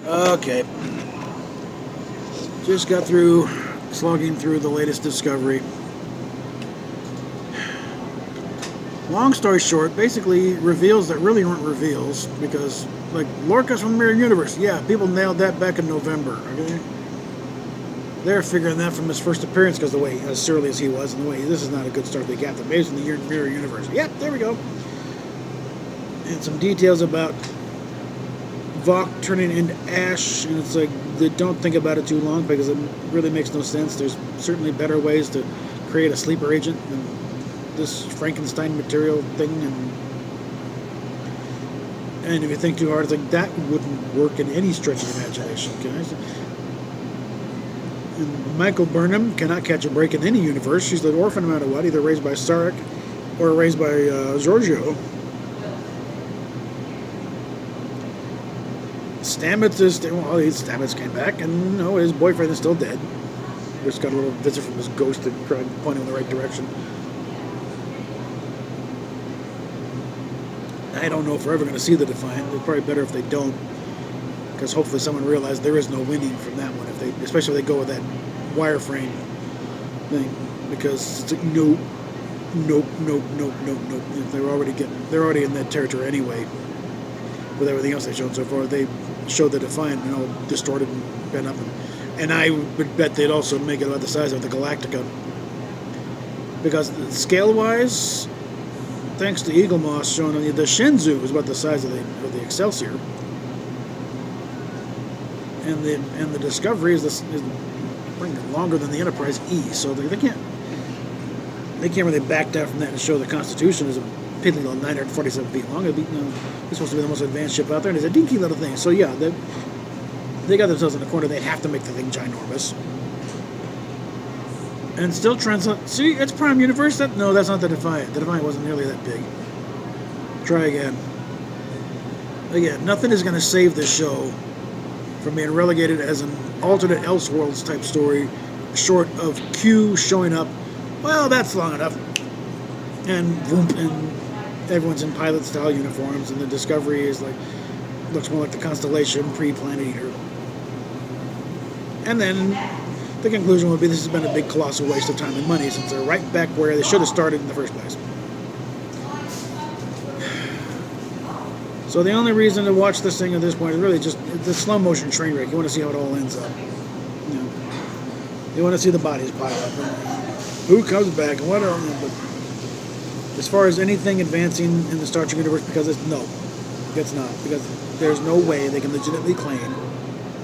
Okay. Just got through slogging through the latest Discovery. Long story short, basically reveals that really weren't reveals because, like, Lorca's from the Mirror Universe. Yeah, people nailed that back in November. Okay, they're figuring that from his first appearance because the way as surly as he was and the way this is not a good start. They got the base in the Mirror Universe. Yep, there we go. And some details about Vok turning into ash, and it's like they don't think about it too long because it really makes no sense. There's certainly better ways to create a sleeper agent than this Frankenstein material thing, and if you think too hard, it's like that wouldn't work in any stretch of the imagination, guys. And Michael Burnham cannot catch a break in any universe. She's the orphan no matter what, either raised by Sarek or raised by Giorgio. Stamets came back, and his boyfriend is still dead. Just got a little visit from his ghost that tried pointing in the right direction. I don't know if we're ever going to see the Defiant. It's probably better if they don't, because hopefully someone realizes there is no winning from that one. Especially if they go with that wireframe thing, because it's like nope. They're already in that territory anyway. With everything else they've shown so far, they showed the Defiant, distorted and bent up, and I would bet they'd also make it about the size of the Galactica, because scale-wise, thanks to Eagle Moss showing on the Shenzhou is about the size of the Excelsior, and the Discovery is longer than the Enterprise E, so they can't really back down from that and show the Constitution is a piddly little 947 feet long. It's supposed to be the most advanced ship out there, and it's a dinky little thing. So yeah, they got themselves in a corner. They have to make the thing ginormous. And still translate. See, it's Prime Universe. No, that's not the Defiant. The Defiant wasn't nearly that big. Try again. Again, nothing is going to save this show from being relegated as an alternate Elseworlds type story, short of Q showing up. Well, that's long enough. And whoop, and everyone's in pilot style uniforms, and the Discovery is looks more like the Constellation pre-Planet Eater. And then the conclusion would be this has been a big colossal waste of time and money, since they're right back where they should have started in the first place. So the only reason to watch this thing at this point is really just the slow motion train wreck. You want to see how it all ends up. You want to see the bodies pile up. Who comes back and what but as far as anything advancing in the Star Trek universe, because it's not. Because there's no way they can legitimately claim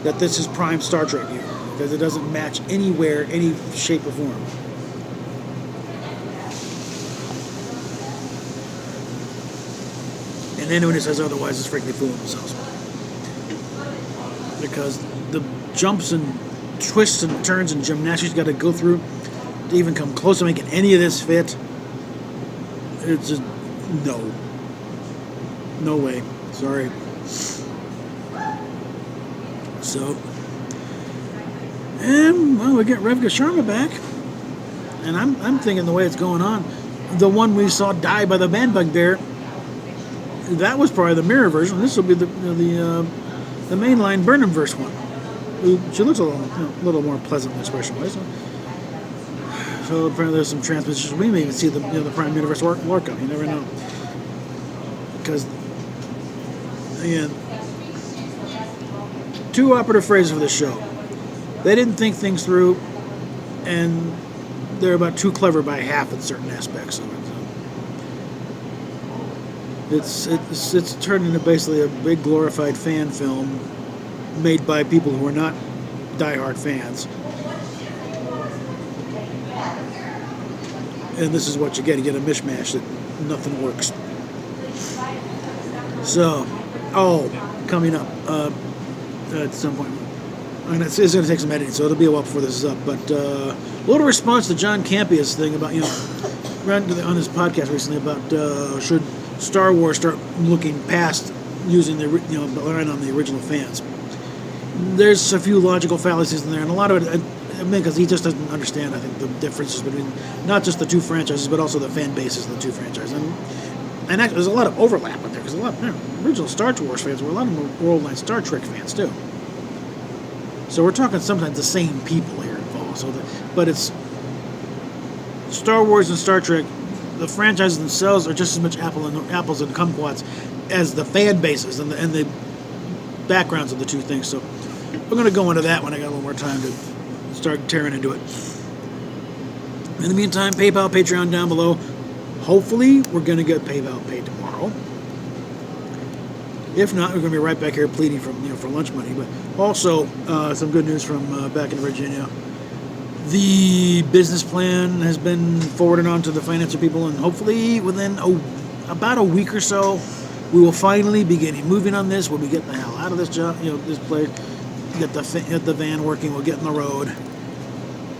that this is prime Star Trek here, because it doesn't match anywhere, any shape or form. And anyone who says otherwise is frankly fooling themselves. Because the jumps and twists and turns and gymnastics you got to go through to even come close to making any of this fit, it's just no way. Sorry. So, and well, we get Revka Sharma back, and I'm thinking the way it's going on, the one we saw die by the man bug there, that was probably the mirror version. This will be the mainline Burnham verse one. She looks a little more pleasant expression-wise. So apparently there's some transmissions. We may even see the Prime Universe Lorca. You never know. Because, again, two operative phrases for this show. They didn't think things through, and they're about too clever by half in certain aspects of it. It's turned into basically a big glorified fan film made by people who are not diehard fans. And this is what you get. You get a mishmash that nothing works. So, coming up at some point. And it's going to take some editing, so it'll be a while before this is up. But a little response to John Campia's thing about, on his podcast recently about should Star Wars start looking past using relying on the original fans. There's a few logical fallacies in there, and a lot of it, because he just doesn't understand, I think, the differences between not just the two franchises, but also the fan bases of the two franchises. And there's a lot of overlap in there, because a lot of original Star Wars fans were a lot of them were old-line Star Trek fans, too. So we're talking sometimes the same people here involved. But it's Star Wars and Star Trek. The franchises themselves are just as much apples and kumquats as the fan bases and the backgrounds of the two things. So we're going to go into that when I got a little more time to start tearing into it. In the meantime, PayPal, Patreon down below. Hopefully, we're going to get PayPal paid tomorrow. If not, we're going to be right back here pleading for lunch money. But also, some good news from back in Virginia. The business plan has been forwarded on to the financial people, and hopefully within about a week or so, we will finally be moving on this. We'll be getting the hell out of this job, this place. Get the van working. We'll get on the road,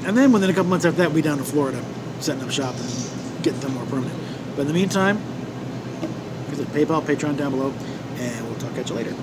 and then within a couple months after that, we'll be down to Florida, setting up shop and getting them more permanent. But in the meantime, visit PayPal, Patreon down below, and we'll talk at you later.